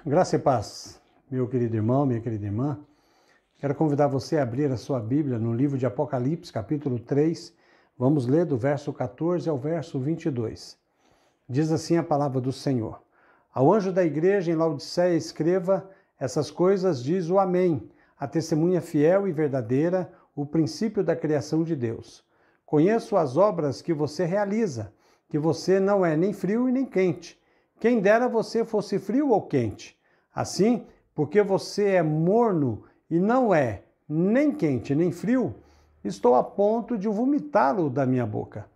Graça e paz, meu querido irmão, minha querida irmã. Quero convidar você a abrir a sua Bíblia no livro de Apocalipse, capítulo 3. Vamos ler do verso 14 ao verso 22. Diz assim a palavra do Senhor. Ao anjo da igreja em Laodiceia escreva: essas coisas diz o Amém, a testemunha fiel e verdadeira, o princípio da criação de Deus. Conheço as obras que você realiza, que você não é nem frio e nem quente. Quem dera você fosse frio ou quente. Assim, porque você é morno e não é nem quente nem frio, estou a ponto de vomitá-lo da minha boca.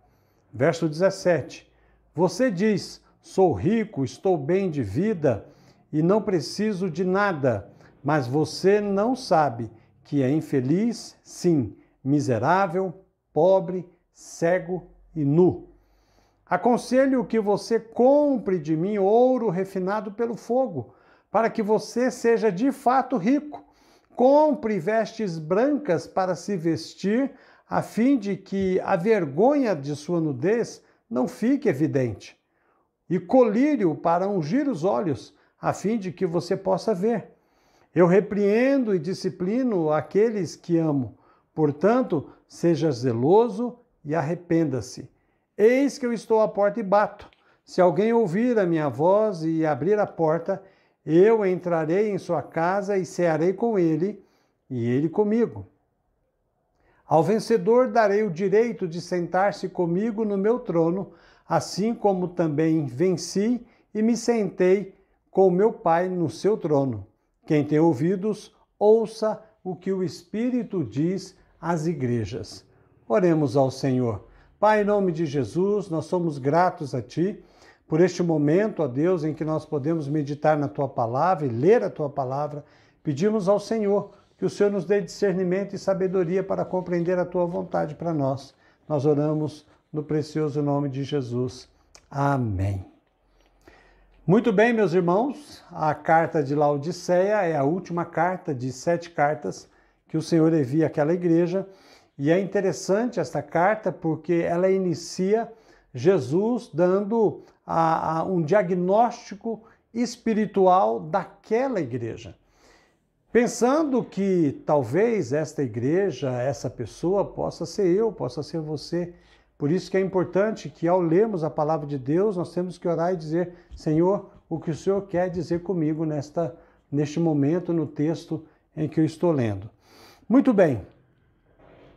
Verso 17. Você diz: sou rico, estou bem de vida e não preciso de nada, mas você não sabe que é infeliz, sim, miserável, pobre, cego e nu. Aconselho que você compre de mim ouro refinado pelo fogo, para que você seja de fato rico. Compre vestes brancas para se vestir, a fim de que a vergonha de sua nudez não fique evidente. E colírio para ungir os olhos, a fim de que você possa ver. Eu repreendo e disciplino aqueles que amo. Portanto, seja zeloso e arrependa-se. Eis que eu estou à porta e bato. Se alguém ouvir a minha voz e abrir a porta, eu entrarei em sua casa e cearei com ele, e ele comigo. Ao vencedor darei o direito de sentar-se comigo no meu trono, assim como também venci e me sentei com meu Pai no seu trono. Quem tem ouvidos, ouça o que o Espírito diz às igrejas. Oremos ao Senhor. Pai, em nome de Jesus, nós somos gratos a Ti por este momento, ó Deus, em que nós podemos meditar na Tua Palavra e ler a Tua Palavra. Pedimos ao Senhor que o Senhor nos dê discernimento e sabedoria para compreender a Tua vontade para nós. Nós oramos no precioso nome de Jesus. Amém. Muito bem, meus irmãos, a carta de Laodiceia é a última carta de 7 cartas que o Senhor envia àquela igreja. E é interessante esta carta porque ela inicia Jesus dando um diagnóstico espiritual daquela igreja. Pensando que talvez esta igreja, essa pessoa, possa ser eu, possa ser você. Por isso que é importante que ao lermos a palavra de Deus, nós temos que orar e dizer: Senhor, o que o Senhor quer dizer comigo neste momento, no texto em que eu estou lendo. Muito bem.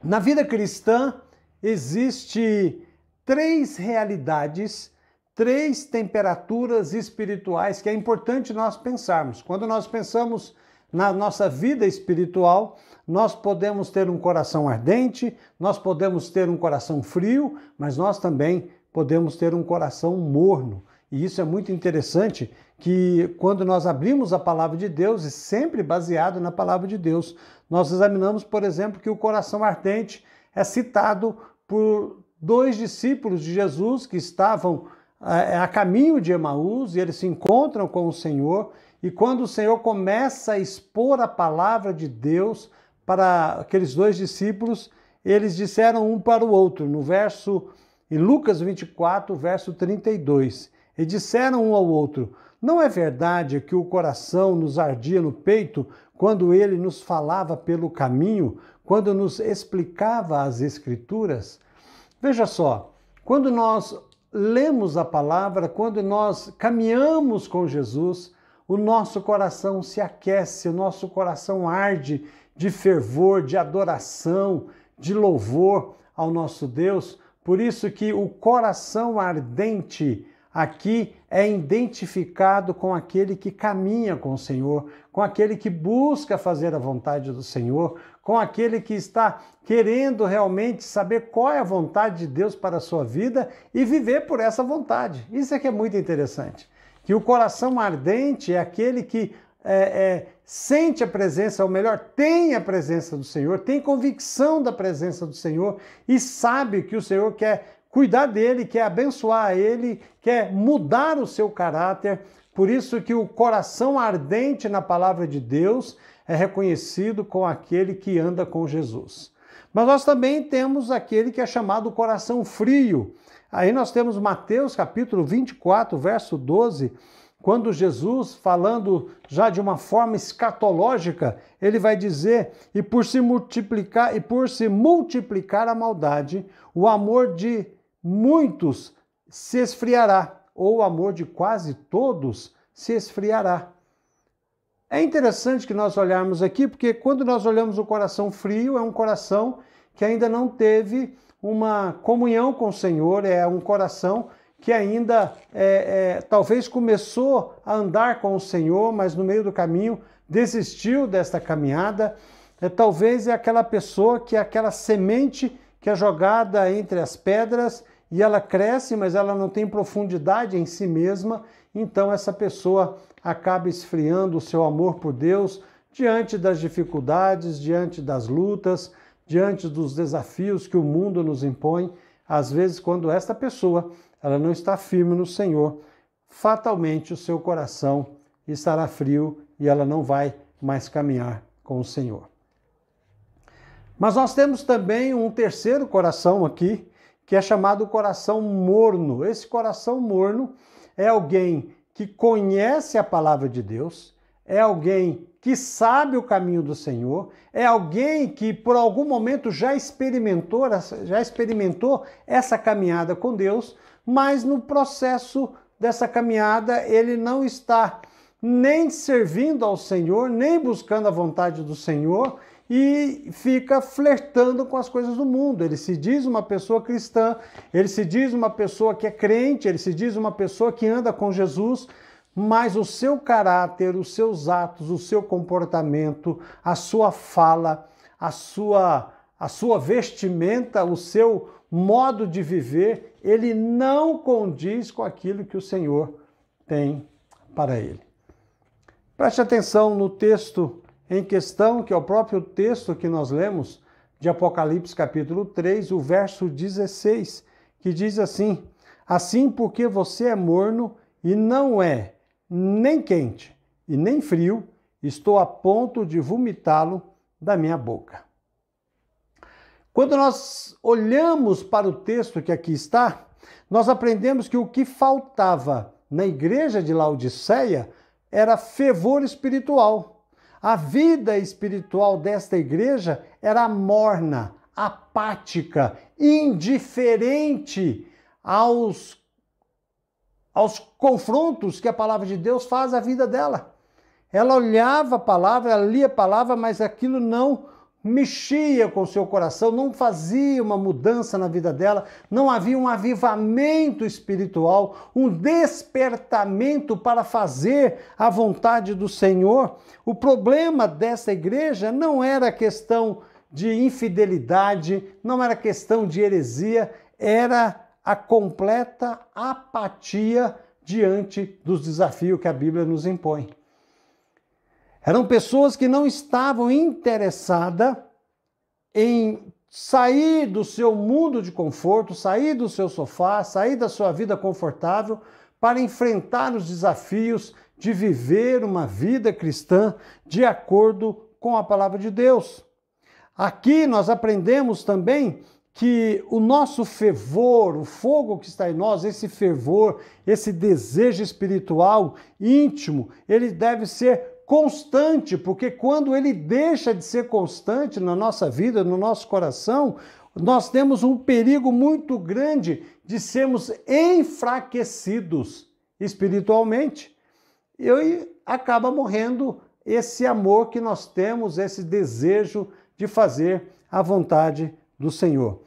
Na vida cristã, existe 3 realidades, 3 temperaturas espirituais que é importante nós pensarmos. Quando nós pensamos na nossa vida espiritual, nós podemos ter um coração ardente, nós podemos ter um coração frio, mas nós também podemos ter um coração morno. E isso é muito interessante, que quando nós abrimos a palavra de Deus, e sempre baseado na palavra de Deus, nós examinamos, por exemplo, que o coração ardente é citado por 2 discípulos de Jesus que estavam a caminho de Emaús, e eles se encontram com o Senhor, e quando o Senhor começa a expor a palavra de Deus para aqueles 2 discípulos, eles disseram um para o outro, em Lucas 24, verso 32, e disseram um ao outro: não é verdade que o coração nos ardia no peito quando ele nos falava pelo caminho, quando nos explicava as Escrituras? Veja só, quando nós lemos a palavra, quando nós caminhamos com Jesus, o nosso coração se aquece, o nosso coração arde de fervor, de adoração, de louvor ao nosso Deus. Por isso que o coração ardente aqui é identificado com aquele que caminha com o Senhor, com aquele que busca fazer a vontade do Senhor, com aquele que está querendo realmente saber qual é a vontade de Deus para a sua vida e viver por essa vontade. Isso é que é muito interessante. Que o coração ardente é aquele que sente a presença, ou melhor, tem a presença do Senhor, tem convicção da presença do Senhor e sabe que o Senhor quer cuidar dele, quer abençoar ele, quer mudar o seu caráter. Por isso que o coração ardente na palavra de Deus é reconhecido com aquele que anda com Jesus. Mas nós também temos aquele que é chamado coração frio. Aí nós temos Mateus capítulo 24, verso 12, quando Jesus, falando já de uma forma escatológica, ele vai dizer: e por se multiplicar a maldade, o amor de muitos se esfriará, ou o amor de quase todos se esfriará. É interessante que nós olharmos aqui, porque quando nós olhamos o coração frio, é um coração que ainda não teve uma comunhão com o Senhor, é um coração que ainda talvez começou a andar com o Senhor, mas no meio do caminho desistiu desta caminhada. Talvez é aquela pessoa que é aquela semente que é jogada entre as pedras e ela cresce, mas ela não tem profundidade em si mesma. Então essa pessoa acaba esfriando o seu amor por Deus diante das dificuldades, diante das lutas, diante dos desafios que o mundo nos impõe. Às vezes, quando esta pessoa ela não está firme no Senhor, fatalmente o seu coração estará frio e ela não vai mais caminhar com o Senhor. Mas nós temos também um terceiro coração aqui, que é chamado coração morno. Esse coração morno é alguém que conhece a palavra de Deus, é alguém que sabe o caminho do Senhor, é alguém que por algum momento já experimentou essa caminhada com Deus, mas no processo dessa caminhada ele não está nem servindo ao Senhor, nem buscando a vontade do Senhor, e fica flertando com as coisas do mundo. Ele se diz uma pessoa cristã, ele se diz uma pessoa que é crente, ele se diz uma pessoa que anda com Jesus, mas o seu caráter, os seus atos, o seu comportamento, a sua fala, a sua vestimenta, o seu modo de viver, ele não condiz com aquilo que o Senhor tem para ele. Preste atenção no texto em questão, que é o próprio texto que nós lemos, de Apocalipse capítulo 3, o verso 16, que diz assim: assim porque você é morno e não é nem quente e nem frio, estou a ponto de vomitá-lo da minha boca. Quando nós olhamos para o texto que aqui está, nós aprendemos que o que faltava na igreja de Laodiceia era fervor espiritual. A vida espiritual desta igreja era morna, apática, indiferente aos confrontos que a palavra de Deus faz à vida dela. Ela olhava a palavra, ela lia a palavra, mas aquilo não mexia com o seu coração, não fazia uma mudança na vida dela, não havia um avivamento espiritual, um despertamento para fazer a vontade do Senhor. O problema dessa igreja não era questão de infidelidade, não era questão de heresia, era a completa apatia diante dos desafios que a Bíblia nos impõe. Eram pessoas que não estavam interessadas em sair do seu mundo de conforto, sair do seu sofá, sair da sua vida confortável para enfrentar os desafios de viver uma vida cristã de acordo com a palavra de Deus. Aqui nós aprendemos também que o nosso fervor, o fogo que está em nós, esse fervor, esse desejo espiritual íntimo, ele deve ser constante, porque quando ele deixa de ser constante na nossa vida, no nosso coração, nós temos um perigo muito grande de sermos enfraquecidos espiritualmente. E acaba morrendo esse amor que nós temos, esse desejo de fazer a vontade do Senhor.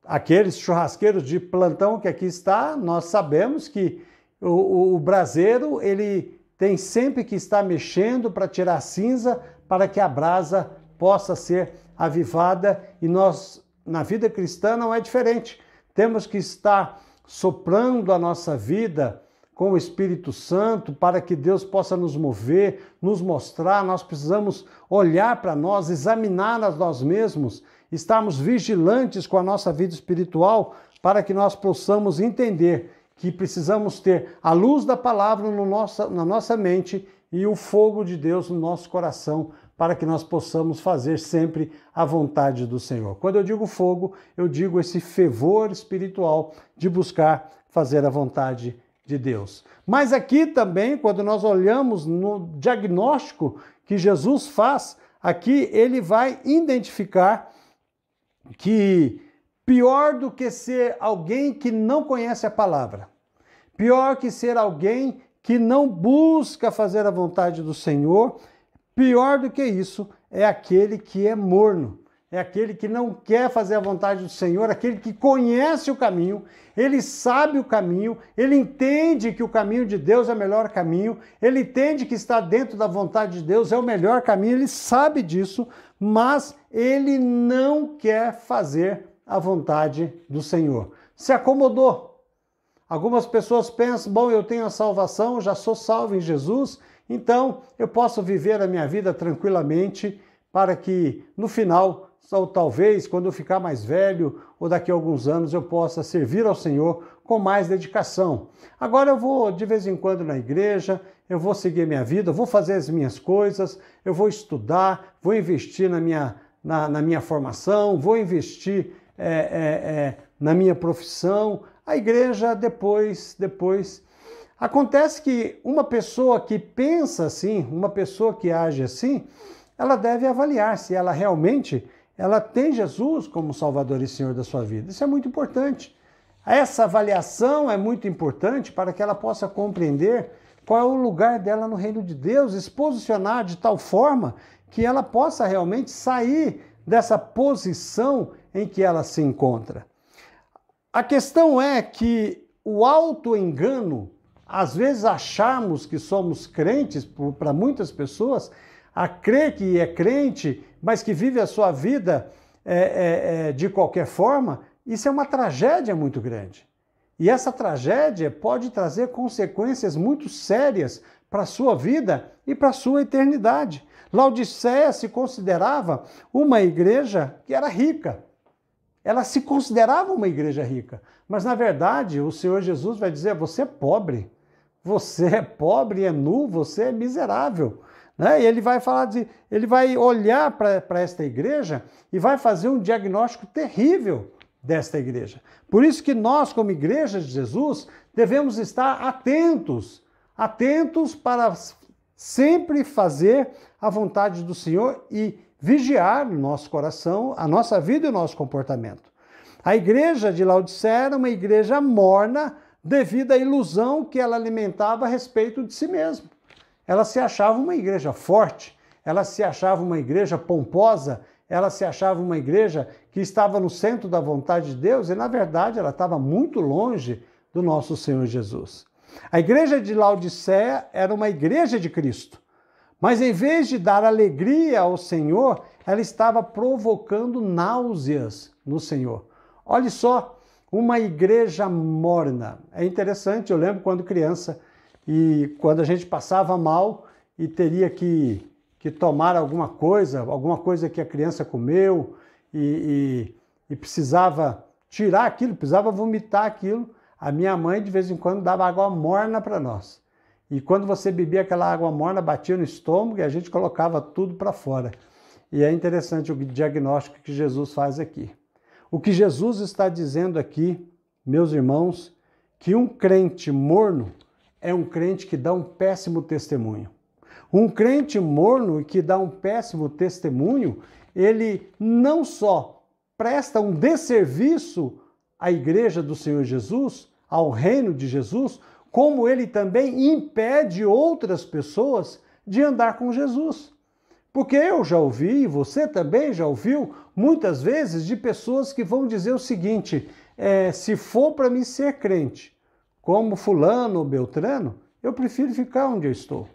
Aqueles churrasqueiros de plantão que aqui está, nós sabemos que o braseiro, ele tem sempre que estar mexendo para tirar a cinza, para que a brasa possa ser avivada, e nós, na vida cristã, não é diferente. Temos que estar soprando a nossa vida com o Espírito Santo para que Deus possa nos mover, nos mostrar. Nós precisamos olhar para nós, examinar a nós mesmos, estarmos vigilantes com a nossa vida espiritual para que nós possamos entender que precisamos ter a luz da palavra na nossa mente e o fogo de Deus no nosso coração, para que nós possamos fazer sempre a vontade do Senhor. Quando eu digo fogo, eu digo esse fervor espiritual de buscar fazer a vontade de Deus. Mas aqui também, quando nós olhamos no diagnóstico que Jesus faz, aqui ele vai identificar que pior do que ser alguém que não conhece a palavra, pior que ser alguém que não busca fazer a vontade do Senhor, pior do que isso é aquele que é morno, é aquele que não quer fazer a vontade do Senhor, aquele que conhece o caminho, ele sabe o caminho, ele entende que o caminho de Deus é o melhor caminho, ele entende que está dentro da vontade de Deus é o melhor caminho, ele sabe disso, mas ele não quer fazer a vontade do Senhor. Se acomodou. Algumas pessoas pensam, bom, eu tenho a salvação, já sou salvo em Jesus, então eu posso viver a minha vida tranquilamente para que no final, ou talvez quando eu ficar mais velho ou daqui a alguns anos eu possa servir ao Senhor com mais dedicação. Agora eu vou de vez em quando na igreja, eu vou seguir minha vida, eu vou fazer as minhas coisas, eu vou estudar, vou investir na minha formação, vou investir na minha profissão. A igreja depois. Acontece que uma pessoa que pensa assim, uma pessoa que age assim, ela deve avaliar se ela realmente tem Jesus como Salvador e Senhor da sua vida. Isso é muito importante. Essa avaliação é muito importante para que ela possa compreender qual é o lugar dela no reino de Deus, e se posicionar de tal forma que ela possa realmente sair dessa posição em que ela se encontra. A questão é que o auto-engano, às vezes acharmos que somos crentes, para muitas pessoas, a crer que é crente, mas que vive a sua vida de qualquer forma, isso é uma tragédia muito grande. E essa tragédia pode trazer consequências muito sérias para a sua vida e para a sua eternidade. Laodiceia se considerava uma igreja que era rica. Ela se considerava uma igreja rica. Mas, na verdade, o Senhor Jesus vai dizer, você é pobre. Você é pobre, é nu, você é miserável. Né? E ele vai olhar para esta igreja e vai fazer um diagnóstico terrível desta igreja. Por isso que nós, como igreja de Jesus, devemos estar atentos para sempre fazer a vontade do Senhor e vigiar no nosso coração, a nossa vida e o nosso comportamento. A igreja de Laodiceia era uma igreja morna devido à ilusão que ela alimentava a respeito de si mesma. Ela se achava uma igreja forte, ela se achava uma igreja pomposa, ela se achava uma igreja que estava no centro da vontade de Deus e, na verdade, ela estava muito longe do nosso Senhor Jesus. A igreja de Laodiceia era uma igreja de Cristo, mas em vez de dar alegria ao Senhor, ela estava provocando náuseas no Senhor. Olha só, uma igreja morna. É interessante, eu lembro quando criança, e quando a gente passava mal e teria que tomar alguma coisa que a criança comeu e precisava tirar aquilo, precisava vomitar aquilo, a minha mãe de vez em quando dava água morna para nós. E quando você bebia aquela água morna, batia no estômago e a gente colocava tudo para fora. E é interessante o diagnóstico que Jesus faz aqui. O que Jesus está dizendo aqui, meus irmãos, que um crente morno é um crente que dá um péssimo testemunho. Um crente morno que dá um péssimo testemunho, ele não só presta um desserviço à igreja do Senhor Jesus, ao reino de Jesus, como ele também impede outras pessoas de andar com Jesus. Porque eu já ouvi, e você também já ouviu, muitas vezes de pessoas que vão dizer o seguinte, se for para mim ser crente, como fulano ou beltrano, eu prefiro ficar onde eu estou.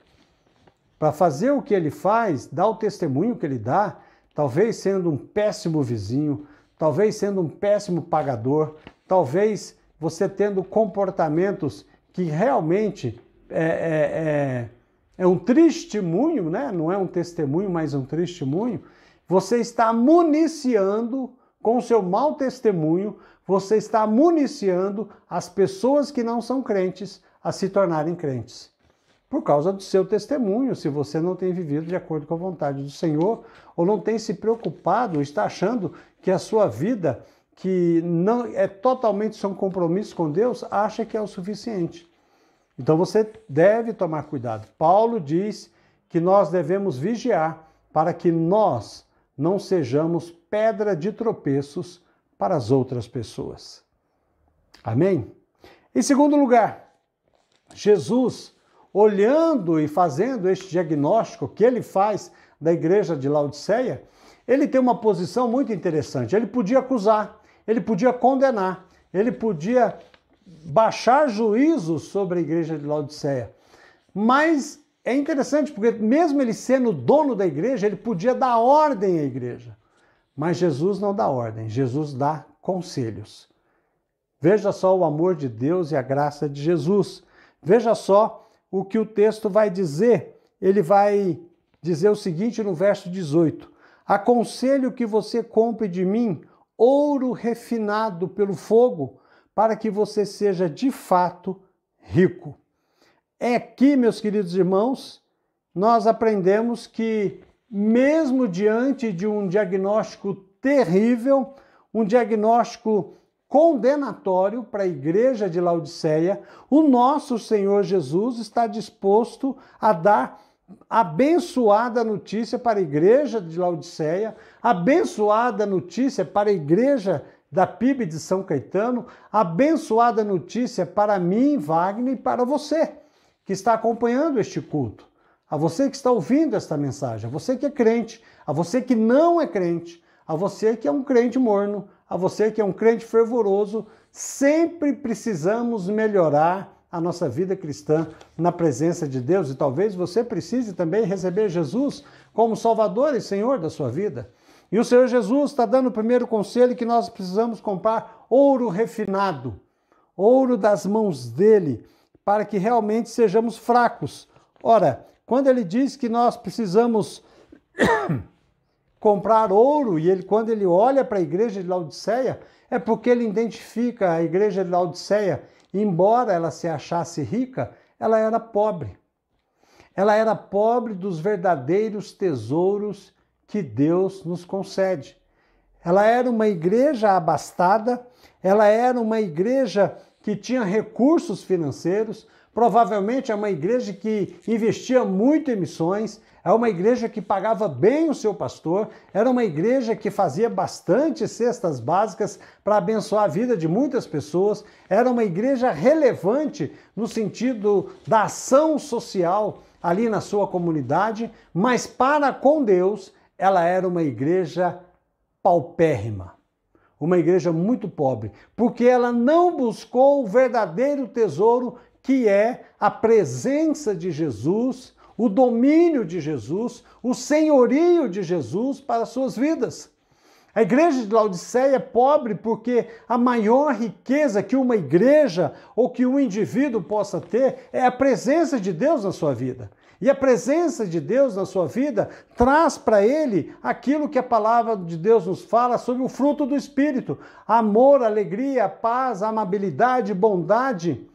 Para fazer o que ele faz, dar o testemunho que ele dá, talvez sendo um péssimo vizinho, talvez sendo um péssimo pagador, talvez você tendo comportamentos que realmente é um testemunho, né? Não é um testemunho, mas um testemunho. Você está municiando com o seu mau testemunho, você está municiando as pessoas que não são crentes a se tornarem crentes. Por causa do seu testemunho, se você não tem vivido de acordo com a vontade do Senhor, ou não tem se preocupado, está achando que a sua vida, que não é totalmente sem compromisso com Deus, acha que é o suficiente. Então você deve tomar cuidado. Paulo diz que nós devemos vigiar para que nós não sejamos pedra de tropeços para as outras pessoas. Amém? Em segundo lugar, Jesus, olhando e fazendo este diagnóstico que ele faz da igreja de Laodiceia, ele tem uma posição muito interessante. Ele podia acusar, ele podia condenar, ele podia baixar juízo sobre a igreja de Laodiceia. Mas é interessante porque mesmo ele sendo dono da igreja, ele podia dar ordem à igreja. Mas Jesus não dá ordem, Jesus dá conselhos. Veja só o amor de Deus e a graça de Jesus. Veja só o que o texto vai dizer. Ele vai dizer o seguinte no verso 18. Aconselho que você compre de mim ouro refinado pelo fogo, para que você seja de fato rico. É aqui, meus queridos irmãos, nós aprendemos que mesmo diante de um diagnóstico terrível, um diagnóstico condenatório para a igreja de Laodiceia, o nosso Senhor Jesus está disposto a dar abençoada notícia para a igreja de Laodiceia, abençoada notícia para a igreja da PIB de São Caetano, abençoada notícia para mim, Wagner, e para você que está acompanhando este culto, a você que está ouvindo esta mensagem, a você que é crente, a você que não é crente, a você que é um crente morno, a você que é um crente fervoroso. Sempre precisamos melhorar a nossa vida cristã na presença de Deus, e talvez você precise também receber Jesus como Salvador e Senhor da sua vida. E o Senhor Jesus está dando o primeiro conselho, que nós precisamos comprar ouro refinado, ouro das mãos dele, para que realmente sejamos fracos. Ora, quando ele diz que nós precisamos comprar ouro, e quando ele olha para a igreja de Laodiceia, é porque ele identifica a igreja de Laodiceia, embora ela se achasse rica, ela era pobre. Ela era pobre dos verdadeiros tesouros que Deus nos concede. Ela era uma igreja abastada, ela era uma igreja que tinha recursos financeiros, provavelmente é uma igreja que investia muito em missões, é uma igreja que pagava bem o seu pastor, era uma igreja que fazia bastante cestas básicas para abençoar a vida de muitas pessoas, era uma igreja relevante no sentido da ação social ali na sua comunidade, mas para com Deus ela era uma igreja paupérrima. Uma igreja muito pobre, porque ela não buscou o verdadeiro tesouro, que é a presença de Jesus, o domínio de Jesus, o senhorio de Jesus para suas vidas. A igreja de Laodiceia é pobre porque a maior riqueza que uma igreja ou que um indivíduo possa ter é a presença de Deus na sua vida. E a presença de Deus na sua vida traz para ele aquilo que a palavra de Deus nos fala sobre o fruto do Espírito: amor, alegria, paz, amabilidade, bondade,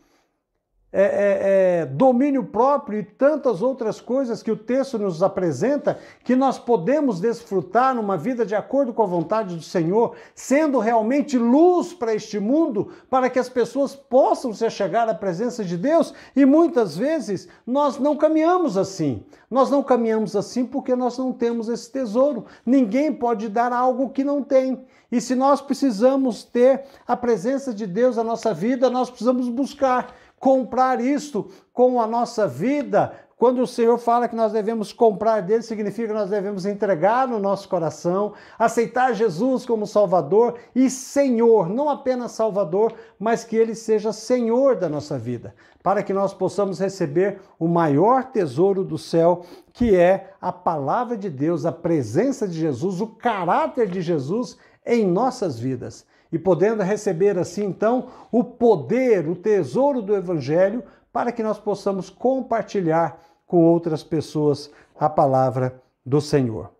domínio próprio e tantas outras coisas que o texto nos apresenta, que nós podemos desfrutar numa vida de acordo com a vontade do Senhor, sendo realmente luz para este mundo, para que as pessoas possam se achegar à presença de Deus. E muitas vezes nós não caminhamos assim. Nós não caminhamos assim porque nós não temos esse tesouro. Ninguém pode dar algo que não tem. E se nós precisamos ter a presença de Deus na nossa vida, nós precisamos buscar comprar isto com a nossa vida. Quando o Senhor fala que nós devemos comprar dele, significa que nós devemos entregar no nosso coração, aceitar Jesus como Salvador e Senhor, não apenas Salvador, mas que ele seja Senhor da nossa vida, para que nós possamos receber o maior tesouro do céu, que é a palavra de Deus, a presença de Jesus, o caráter de Jesus em nossas vidas. E podendo receber assim, então, o poder, o tesouro do Evangelho, para que nós possamos compartilhar com outras pessoas a palavra do Senhor.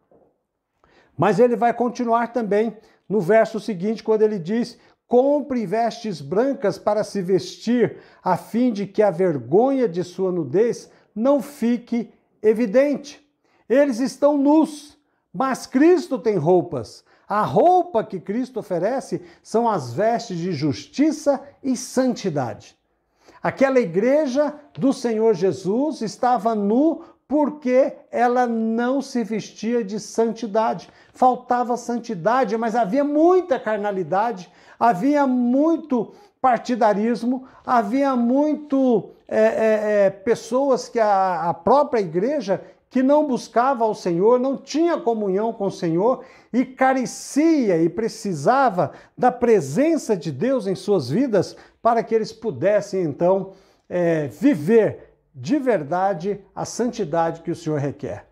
Mas ele vai continuar também no verso seguinte, quando ele diz: compre vestes brancas para se vestir, a fim de que a vergonha de sua nudez não fique evidente. Eles estão nus, mas Cristo tem roupas. A roupa que Cristo oferece são as vestes de justiça e santidade. Aquela igreja do Senhor Jesus estava nu porque ela não se vestia de santidade. Faltava santidade, mas havia muita carnalidade, havia muito partidarismo, havia muito pessoas que a própria igreja que não buscava ao Senhor, não tinha comunhão com o Senhor e carecia e precisava da presença de Deus em suas vidas para que eles pudessem, então, viver de verdade a santidade que o Senhor requer.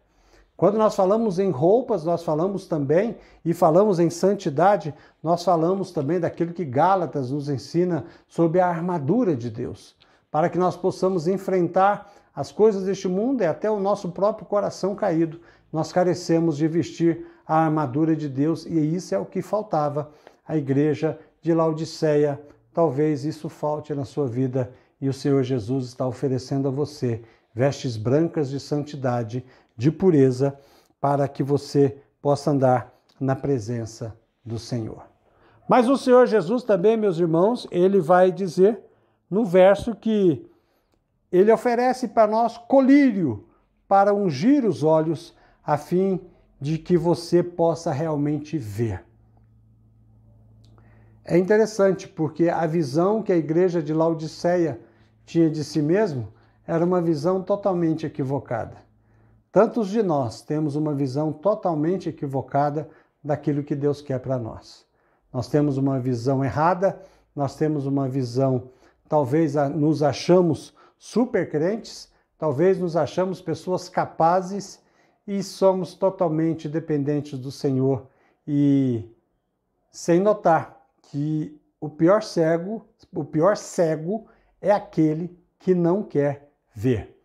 Quando nós falamos em roupas, nós falamos também, e falamos em santidade, nós falamos também daquilo que Gálatas nos ensina sobre a armadura de Deus, para que nós possamos enfrentar as coisas deste mundo e até o nosso próprio coração caído. Nós carecemos de vestir a armadura de Deus e isso é o que faltava à igreja de Laodiceia. Talvez isso falte na sua vida e o Senhor Jesus está oferecendo a você vestes brancas de santidade, de pureza, para que você possa andar na presença do Senhor. Mas o Senhor Jesus também, meus irmãos, ele vai dizer no verso que ele oferece para nós colírio para ungir os olhos, a fim de que você possa realmente ver. É interessante porque a visão que a igreja de Laodiceia tinha de si mesmo era uma visão totalmente equivocada. Tantos de nós temos uma visão totalmente equivocada daquilo que Deus quer para nós. Nós temos uma visão errada, nós temos uma visão, talvez nos achamos super crentes, talvez nos achamos pessoas capazes e somos totalmente dependentes do Senhor e sem notar que o pior cego é aquele que não quer ver.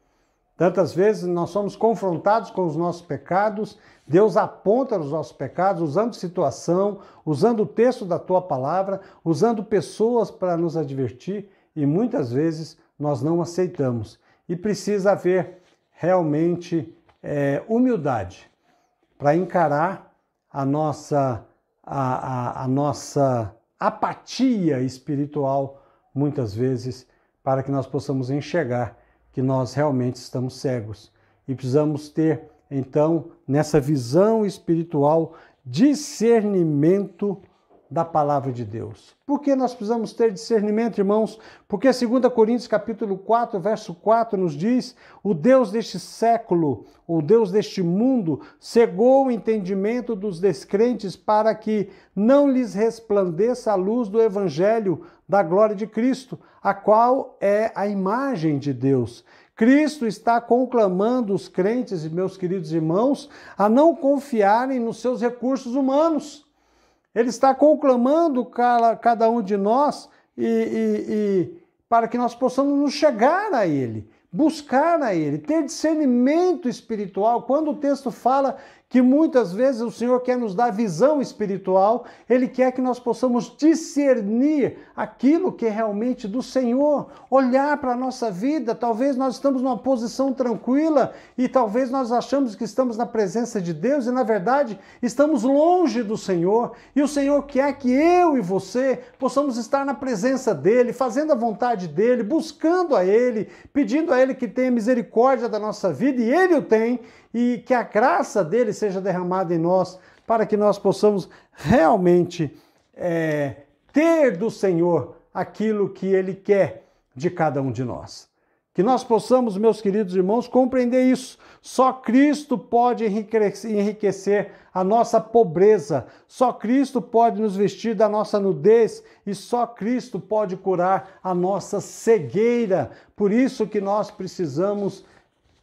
Tantas vezes nós somos confrontados com os nossos pecados, Deus aponta os nossos pecados, usando situação, usando o texto da tua palavra, usando pessoas para nos advertir e muitas vezes nós não aceitamos. E precisa haver realmente humildade para encarar a nossa apatia espiritual, muitas vezes, para que nós possamos enxergar que nós realmente estamos cegos. E precisamos ter, então, nessa visão espiritual, discernimento da palavra de Deus. Por que nós precisamos ter discernimento, irmãos? Porque 2 Coríntios capítulo 4, verso 4 nos diz: o Deus deste século, o Deus deste mundo, cegou o entendimento dos descrentes para que não lhes resplandeça a luz do evangelho da glória de Cristo, a qual é a imagem de Deus. Cristo está conclamando os crentes, meus queridos irmãos, a não confiarem nos seus recursos humanos. Ele está conclamando cada um de nós para que nós possamos nos chegar a Ele, buscar a Ele, ter discernimento espiritual. Quando o texto fala que muitas vezes o Senhor quer nos dar visão espiritual, Ele quer que nós possamos discernir aquilo que é realmente do Senhor, olhar para a nossa vida. Talvez nós estamos numa posição tranquila e talvez nós achamos que estamos na presença de Deus e, na verdade, estamos longe do Senhor. E o Senhor quer que eu e você possamos estar na presença dEle, fazendo a vontade dEle, buscando a Ele, pedindo a Ele que tenha misericórdia da nossa vida, e Ele o tem, e que a graça dele seja derramada em nós, para que nós possamos realmente ter do Senhor aquilo que Ele quer de cada um de nós. Que nós possamos, meus queridos irmãos, compreender isso. Só Cristo pode enriquecer a nossa pobreza, só Cristo pode nos vestir da nossa nudez e só Cristo pode curar a nossa cegueira. Por isso que nós precisamos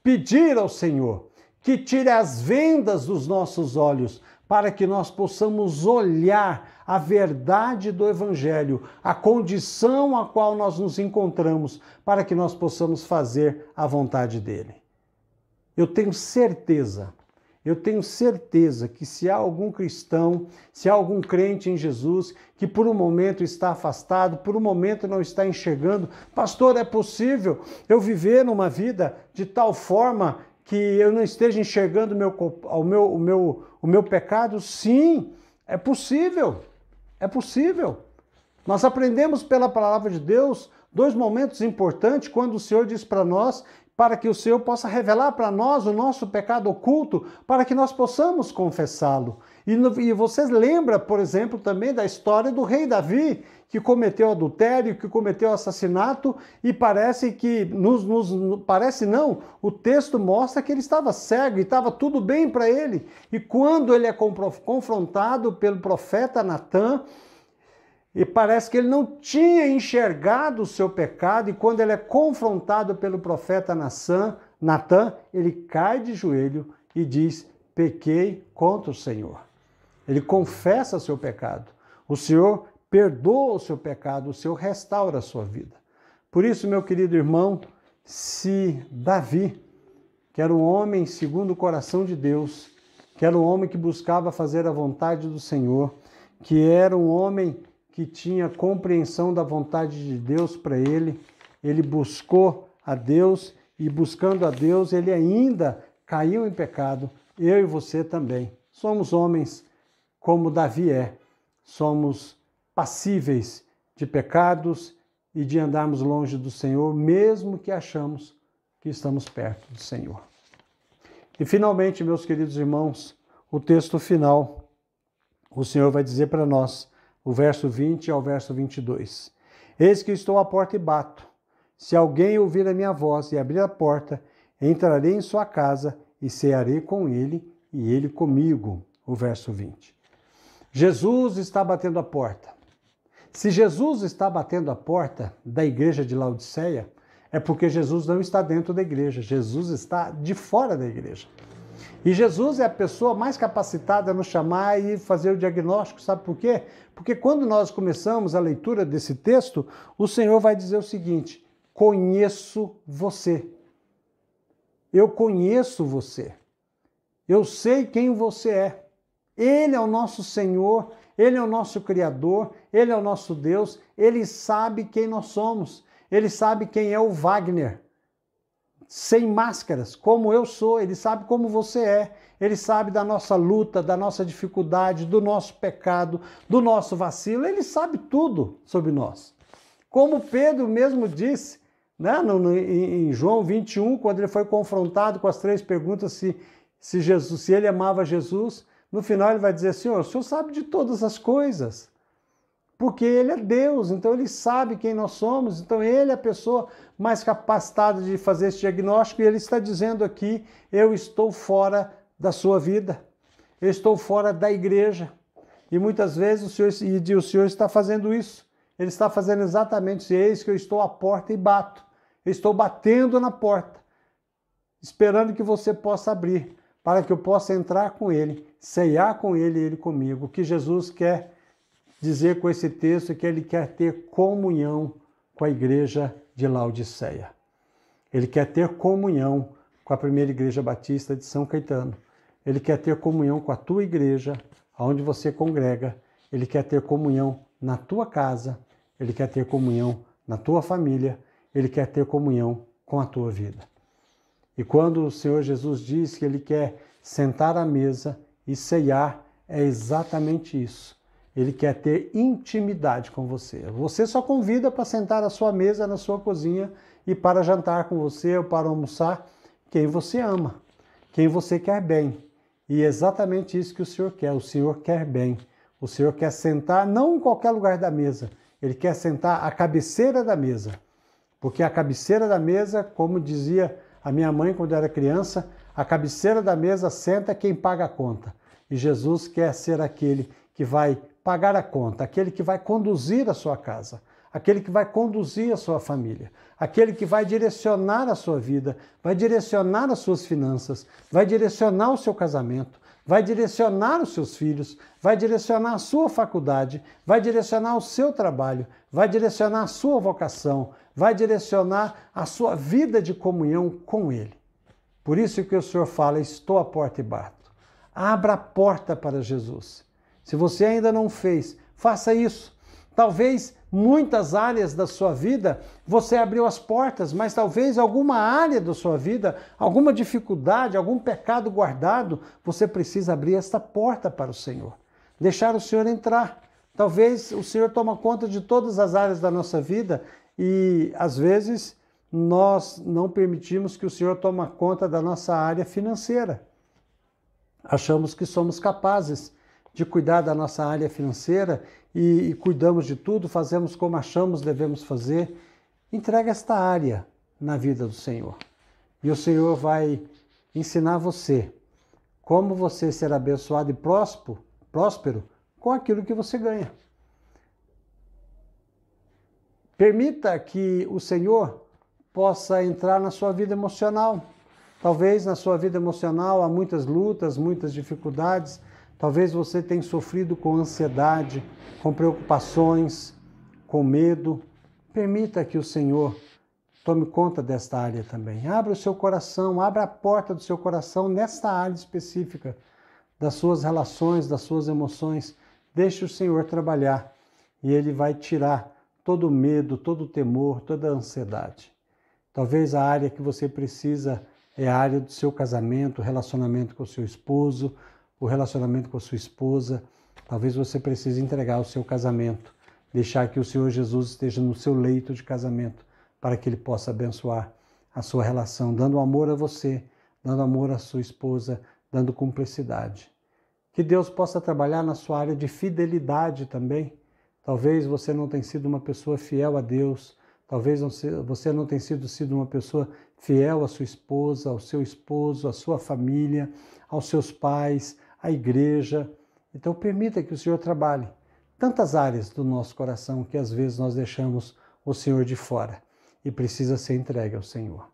pedir ao Senhor que tire as vendas dos nossos olhos, para que nós possamos olhar a verdade do Evangelho, a condição a qual nós nos encontramos, para que nós possamos fazer a vontade dEle. Eu tenho certeza que se há algum cristão, se há algum crente em Jesus, que por um momento está afastado, por um momento não está enxergando, pastor, é possível eu viver numa vida de tal forma que eu não esteja enxergando o meu pecado? Sim, é possível, é possível. Nós aprendemos pela palavra de Deus Dois momentos importantes quando o Senhor diz para nós, para que o Senhor possa revelar para nós o nosso pecado oculto, para que nós possamos confessá-lo. E vocês lembram, por exemplo, também da história do rei Davi, que cometeu adultério, que cometeu assassinato, e parece que, parece não, o texto mostra que ele estava cego e estava tudo bem para ele. E quando ele é confrontado pelo profeta Natã, e parece que ele não tinha enxergado o seu pecado, e quando ele é confrontado pelo profeta Natã, ele cai de joelho e diz: pequei contra o Senhor. Ele confessa o seu pecado. O Senhor perdoa o seu pecado, o Senhor restaura a sua vida. Por isso, meu querido irmão, se Davi, que era um homem segundo o coração de Deus, que era um homem que buscava fazer a vontade do Senhor, que era um homem que tinha compreensão da vontade de Deus para ele, ele buscou a Deus, e buscando a Deus, ele ainda caiu em pecado. Eu e você também. Somos homens como Davi é. Somos passíveis de pecados e de andarmos longe do Senhor, mesmo que achamos que estamos perto do Senhor. E finalmente, meus queridos irmãos, o texto final, o Senhor vai dizer para nós, o verso 20 ao verso 22. Eis que estou à porta e bato. Se alguém ouvir a minha voz e abrir a porta, entrarei em sua casa e cearei com ele e ele comigo. O verso 20. Jesus está batendo a porta. Se Jesus está batendo a porta da igreja de Laodiceia, é porque Jesus não está dentro da igreja, Jesus está de fora da igreja. E Jesus é a pessoa mais capacitada a nos chamar e fazer o diagnóstico, sabe por quê? Porque quando nós começamos a leitura desse texto, o Senhor vai dizer o seguinte: conheço você. Eu conheço você. Eu sei quem você é. Ele é o nosso Senhor, Ele é o nosso Criador, Ele é o nosso Deus, Ele sabe quem nós somos, Ele sabe quem é o Wagner, sem máscaras, como eu sou, Ele sabe como você é, Ele sabe da nossa luta, da nossa dificuldade, do nosso pecado, do nosso vacilo, Ele sabe tudo sobre nós. Como Pedro mesmo disse, né, em João 21, quando ele foi confrontado com as 3 perguntas se ele amava Jesus, no final ele vai dizer: Senhor, o Senhor sabe de todas as coisas, porque Ele é Deus, então Ele sabe quem nós somos, então Ele é a pessoa mais capacitada de fazer esse diagnóstico, e Ele está dizendo aqui: eu estou fora da sua vida, eu estou fora da igreja. E muitas vezes o Senhor está fazendo isso, Ele está fazendo exatamente isso. Eis que eu estou à porta e bato, eu estou batendo na porta, esperando que você possa abrir, para que eu possa entrar com Ele, ceiar com Ele e Ele comigo. O que Jesus quer dizer com esse texto é que Ele quer ter comunhão com a igreja de Laodiceia. Ele quer ter comunhão com a primeira igreja batista de São Caetano. Ele quer ter comunhão com a tua igreja, onde você congrega. Ele quer ter comunhão na tua casa. Ele quer ter comunhão na tua família. Ele quer ter comunhão com a tua vida. E quando o Senhor Jesus diz que Ele quer sentar à mesa e ceiar, é exatamente isso. Ele quer ter intimidade com você. Você só convida para sentar à sua mesa, na sua cozinha, e para jantar com você ou para almoçar quem você ama, quem você quer bem. E é exatamente isso que o Senhor quer. O Senhor quer bem. O Senhor quer sentar não em qualquer lugar da mesa. Ele quer sentar à cabeceira da mesa. Porque a cabeceira da mesa, como dizia a minha mãe quando eu era criança, a cabeceira da mesa senta quem paga a conta. E Jesus quer ser aquele que vai pagar a conta, aquele que vai conduzir a sua casa, aquele que vai conduzir a sua família, aquele que vai direcionar a sua vida, vai direcionar as suas finanças, vai direcionar o seu casamento, vai direcionar os seus filhos, vai direcionar a sua faculdade, vai direcionar o seu trabalho, vai direcionar a sua vocação, vai direcionar a sua vida de comunhão com Ele. Por isso que o Senhor fala: estou à porta e bato. Abra a porta para Jesus. Se você ainda não fez, faça isso. Talvez muitas áreas da sua vida você abriu as portas, mas talvez alguma área da sua vida, alguma dificuldade, algum pecado guardado, você precisa abrir esta porta para o Senhor. Deixar o Senhor entrar. Talvez o Senhor tome conta de todas as áreas da nossa vida e às vezes nós não permitimos que o Senhor tome conta da nossa área financeira. Achamos que somos capazes de cuidar da nossa área financeira e cuidamos de tudo, fazemos como achamos devemos fazer. Entrega esta área na vida do Senhor. E o Senhor vai ensinar você como você ser abençoado e próspero com aquilo que você ganha. Permita que o Senhor possa entrar na sua vida emocional. Talvez na sua vida emocional há muitas lutas, muitas dificuldades. Talvez você tenha sofrido com ansiedade, com preocupações, com medo. Permita que o Senhor tome conta desta área também. Abra o seu coração, abra a porta do seu coração nesta área específica das suas relações, das suas emoções. Deixe o Senhor trabalhar e Ele vai tirar todo o medo, todo o temor, toda a ansiedade. Talvez a área que você precisa é a área do seu casamento, o relacionamento com o seu esposo, o relacionamento com a sua esposa. Talvez você precise entregar o seu casamento, deixar que o Senhor Jesus esteja no seu leito de casamento, para que Ele possa abençoar a sua relação, dando amor a você, dando amor à sua esposa, dando cumplicidade. Que Deus possa trabalhar na sua área de fidelidade também. Talvez você não tenha sido uma pessoa fiel a Deus, talvez você não tenha sido uma pessoa fiel à sua esposa, ao seu esposo, à sua família, aos seus pais, à igreja. Então permita que o Senhor trabalhe tantas áreas do nosso coração que às vezes nós deixamos o Senhor de fora e precisa ser entregue ao Senhor.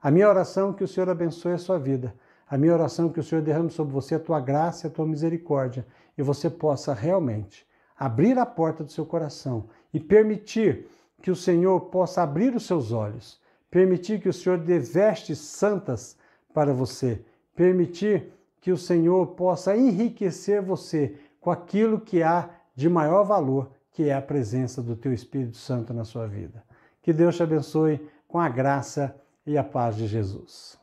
A minha oração é que o Senhor abençoe a sua vida. A minha oração é que o Senhor derrame sobre você a tua graça e a tua misericórdia e você possa realmente abrir a porta do seu coração e permitir que o Senhor possa abrir os seus olhos, permitir que o Senhor dê vestes santas para você, permitir que o Senhor possa enriquecer você com aquilo que há de maior valor, que é a presença do teu Espírito Santo na sua vida. Que Deus te abençoe com a graça e a paz de Jesus.